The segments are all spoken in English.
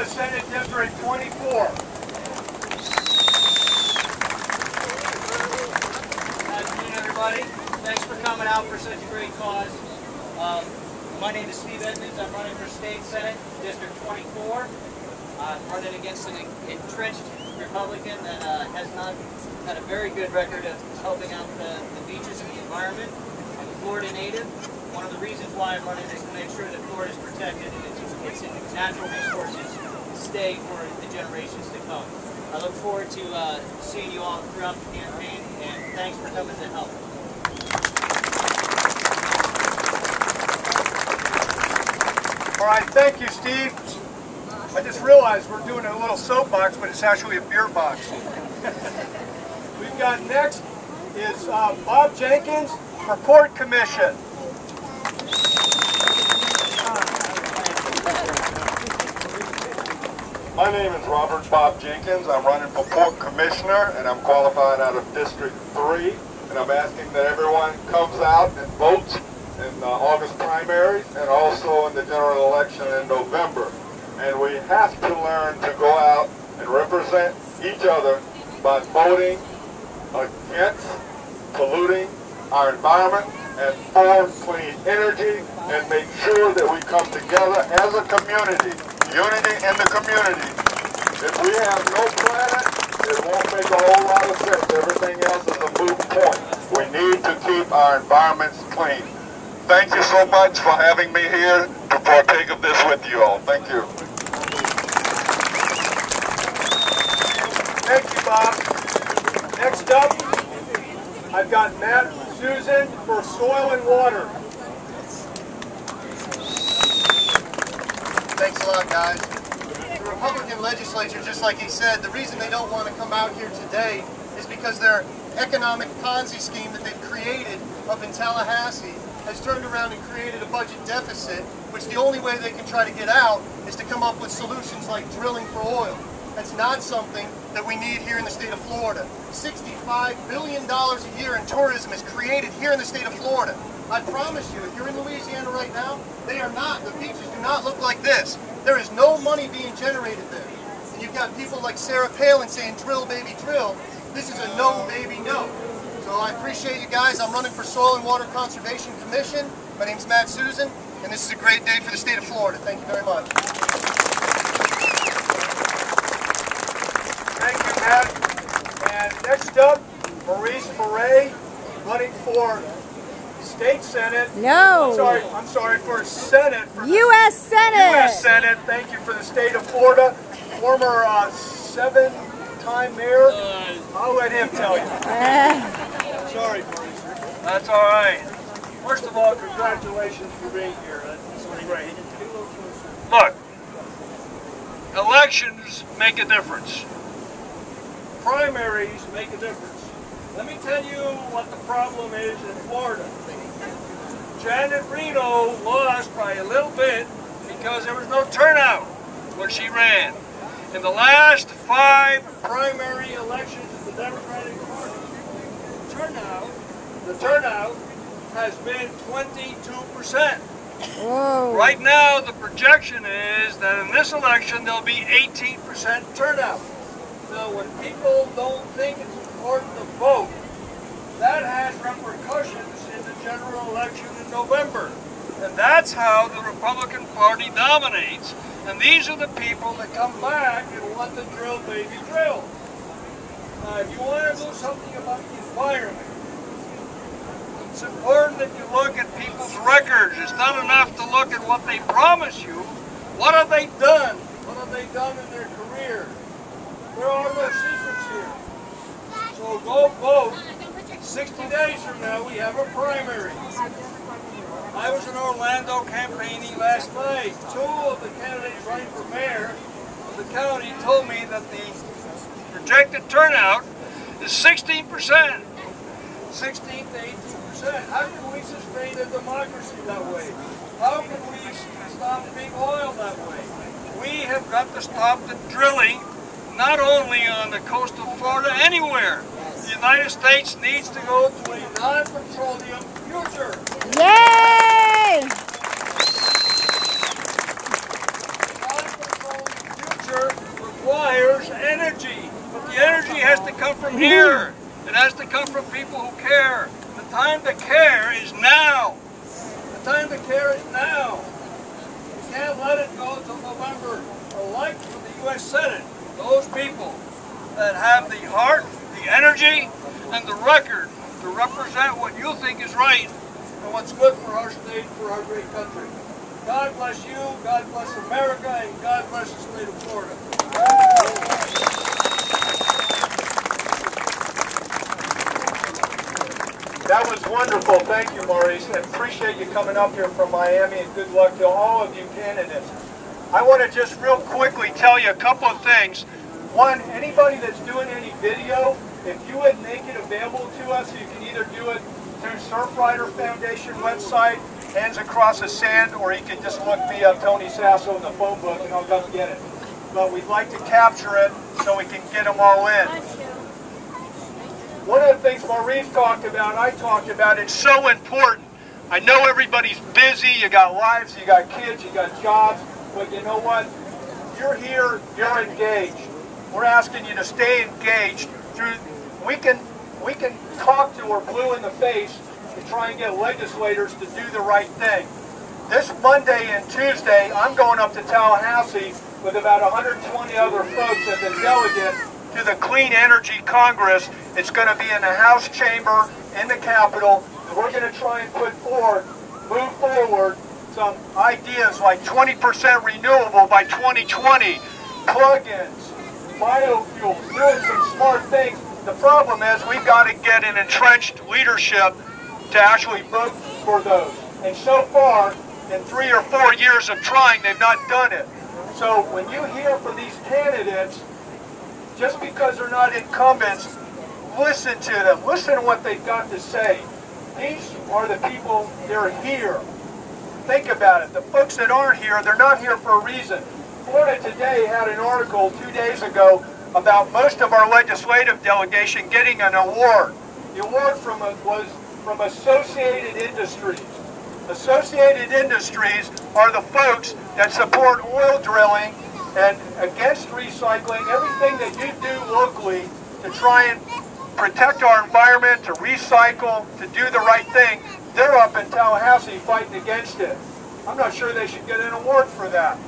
U.S. Senate District 24. Good afternoon, everybody. Thanks for coming out for such a great cause. My name is Steve Edmonds. I'm running for State Senate District 24. I'm running against an entrenched Republican that has not had a very good record of helping out the beaches and the environment. I'm a Florida native. One of the reasons why I'm running is to make sure that Florida is protected and its natural resources stay for the generations to come. I look forward to seeing you all throughout the campaign, and thanks for coming to help. All right, thank you, Steve. I just realized we're doing a little soapbox, but it's actually a beer box. We've got next is Bob Jenkins for Port Commission. My name is Robert Bob Jenkins. I'm running for Port Commissioner, and I'm qualified out of District 3. And I'm asking that everyone comes out and votes in the August primaries and also in the general election in November. And we have to learn to go out and represent each other by voting against polluting our environment and for clean energy, and make sure that we come together as a community. Unity in the community. If we have no planet, it won't make a whole lot of sense. Everything else is a moot point. We need to keep our environments clean. Thank you so much for having me here to partake of this with you all. Thank you. Thank you, Bob. Next up, I've got Matt Susan for Soil and Water. Thanks a lot, guys. The Republican legislature, just like he said, the reason they don't want to come out here today is because their economic Ponzi scheme that they've created up in Tallahassee has turned around and created a budget deficit, which the only way they can try to get out is to come up with solutions like drilling for oil. That's not something that we need here in the state of Florida. $65 billion a year in tourism is created here in the state of Florida. I promise you, if you're in Louisiana right now, they are not, the beaches do not look like this. There is no money being generated there. And you've got people like Sarah Palin saying, drill, baby, drill. This is a no, baby, no. So I appreciate you guys. I'm running for Soil and Water Conservation Commission. My name's Matt Susan, and this is a great day for the state of Florida. Thank you very much. Thank you, Matt. And next up, Maurice Foray, running for State Senate. No. I'm sorry, for Senate. For U.S. Senate. U.S. Senate. Thank you for the state of Florida. Former 7-time mayor. I'll let him tell you. Sorry, Maurice. That's all right. First of all, congratulations for being here. That's great. Look, elections make a difference. Primaries make a difference. Let me tell you what the problem is in Florida. Janet Reno lost by a little bit because there was no turnout when she ran. In the last 5 primary elections of the Democratic Party, the turnout has been 22%. Whoa. Right now, the projection is that in this election, there'll be 18% turnout. So when people don't think it's important to vote, that has repercussions in the general election in November. And that's how the Republican Party dominates. And these are the people that come back and want to drill, baby, drill. If you want to do something about the environment, it's important that you look at people's records. It's not enough to look at what they promise you. What have they done? What have they done in their career? There are no secrets here. So go vote. 60 days from now, we have a primary. I was in Orlando campaigning last night. 2 of the candidates running for mayor of the county told me that the projected turnout is 16%. 16 to 18%. How can we sustain a democracy that way? How can we stop big oil that way? We have got to stop the drilling, not only on the coast of Florida, anywhere. The United States needs to go to a non-petroleum future. Yay! Non-petroleum future. has to come from here. It has to come from people who care. The time to care is now. The time to care is now. We can't let it go until November. Elect for the U.S. Senate those people that have the heart, the energy, and the record to represent what you think is right and what's good for our state, for our great country. God bless you, God bless America, and God bless the state of Florida. That was wonderful. Thank you, Maurice. I appreciate you coming up here from Miami, and good luck to all of you candidates. I want to just real quickly tell you a couple of things. One, anybody that's doing any video, if you would make it available to us, you can either do it through Surfrider Foundation website, Hands Across the Sand, or you can just look me up, Tony Sasso, in the phone book, and I'll come get it. But we'd like to capture it so we can get them all in. One of the things Maurice talked about, I talked about, it's so important. I know everybody's busy, you got lives, you got kids, you got jobs, but you know what? You're here, you're engaged. We're asking you to stay engaged. We can talk to her blue in the face and try and get legislators to do the right thing. This Monday and Tuesday, I'm going up to Tallahassee with about 120 other folks as a delegate to the Clean Energy Congress. It's going to be in the House chamber in the Capitol, and we're going to try and move forward some ideas like 20% renewable by 2020, plug-ins, biofuels, doing some smart things. The problem is we've got to get an entrenched leadership to actually vote for those. And so far, in 3 or 4 years of trying, they've not done it. So when you hear from these candidates, just because they're not incumbents, listen to them. Listen to what they've got to say. These are the people that are here. Think about it. The folks that aren't here, they're not here for a reason. Florida Today had an article 2 days ago about most of our legislative delegation getting an award. The award was from Associated Industries. Associated Industries are the folks that support oil drilling and against recycling, everything that you do locally to try and protect our environment, to recycle, to do the right thing. They're up in Tallahassee fighting against it. I'm not sure they should get an award for that.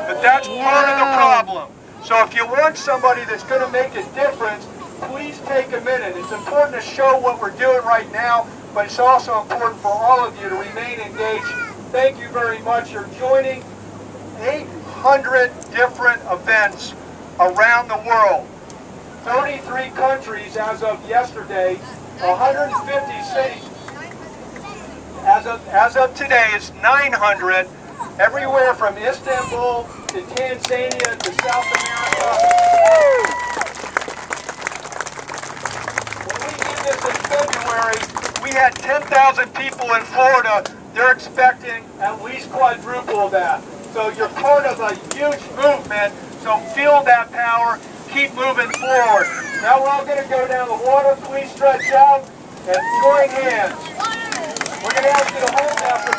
But that's part of the problem. So if you want somebody that's going to make a difference, please take a minute. It's important to show what we're doing right now, but it's also important for all of you to remain engaged. Thank you very much. You're joining 800 different events around the world. 33 countries as of yesterday, 150 cities. As of today, it's 900, everywhere from Istanbul to Tanzania to South America. When we did this in February, we had 10,000 people in Florida. They're expecting at least quadruple that. So you're part of a huge movement, so feel that power, keep moving forward. Now we're all going to go down the water. Please stretch out and join hands. We're going to ask you to hold now for